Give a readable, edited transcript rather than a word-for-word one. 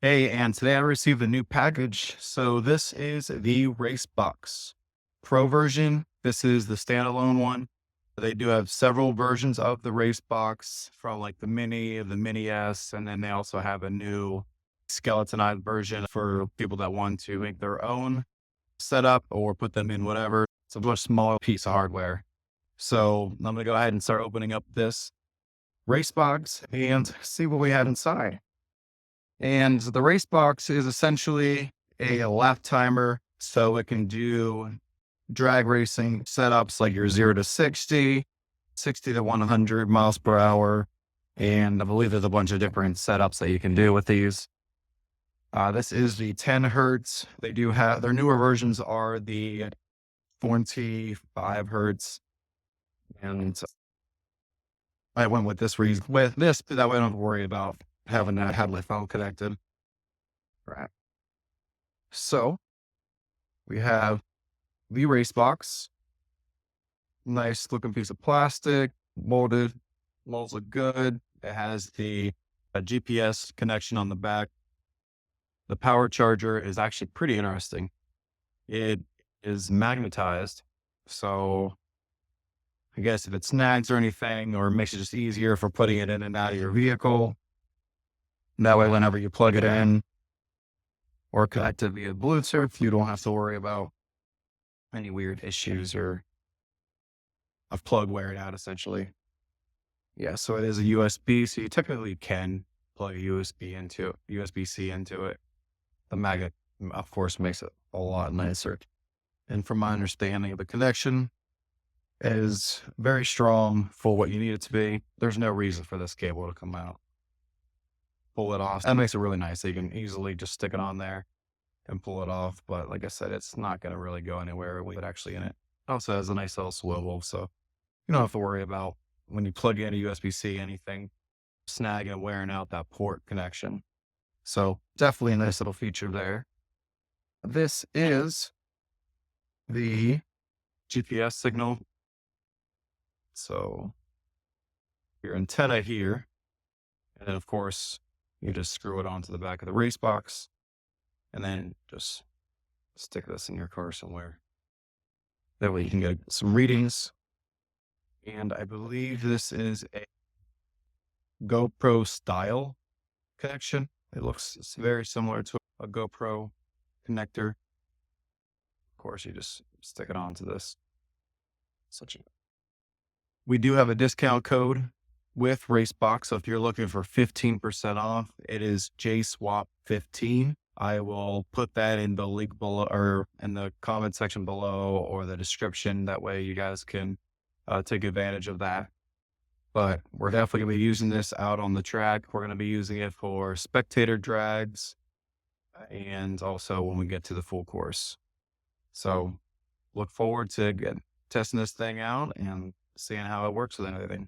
Hey, and today I received a new package. So this is the RaceBox Pro version. This is the standalone one. They do have several versions of the RaceBox from like the Mini S, and then they also have a new skeletonized version for people that want to make their own setup or put them in whatever. It's a much smaller piece of hardware. So I'm gonna go ahead and start opening up this RaceBox and see what we have inside. And the race box is essentially a lap timer. So it can do drag racing setups like your 0 to 60, 60 to 100 miles per hour. And I believe there's a bunch of different setups that you can do with these. This is the 10 hertz. They do have their newer versions are the 25 hertz. And I went with this reason with this, but that way I don't have to worry about having that headlight phone connected. Right. So we have the race box, nice looking piece of plastic, molded, molds look good. It has the GPS connection on the back. The power charger is actually pretty interesting. It is magnetized. So I guess if it snags or anything, or makes it just easier for putting it in and out of your vehicle, that way, whenever you plug it in or connect it via Bluetooth, you don't have to worry about any weird issues or of plug wearing out, essentially. Yeah, so it is a USB, so you technically can plug a USB-C into it. The magnet, of course, makes it a lot nicer. And from my understanding, the connection is very strong for what you need it to be. There's no reason for this cable to come out. Pull it off. That makes it really nice. So you can easily just stick it on there and pull it off. But like I said, it's not going to really go anywhere with it actually in it. Also has a nice little swivel, so you don't have to worry about when you plug in a USB-C anything snagging and wearing out that port connection. So definitely a nice little feature there. This is the GPS signal. So your antenna here, and then of course you just screw it onto the back of the race box and then just stick this in your car somewhere. That way you can get some readings. And I believe this is a GoPro style connection. It looks very similar to a GoPro connector. Of course, you just stick it onto this. We do have a discount code with RaceBox. So if you're looking for 15% off, it is JSWAP15. I will put that in the link below or in the comment section below or the description. That way you guys can take advantage of that. But we're definitely going to be using this out on the track. We're going to be using it for spectator drags and also when we get to the full course. So look forward to testing this thing out and seeing how it works with everything.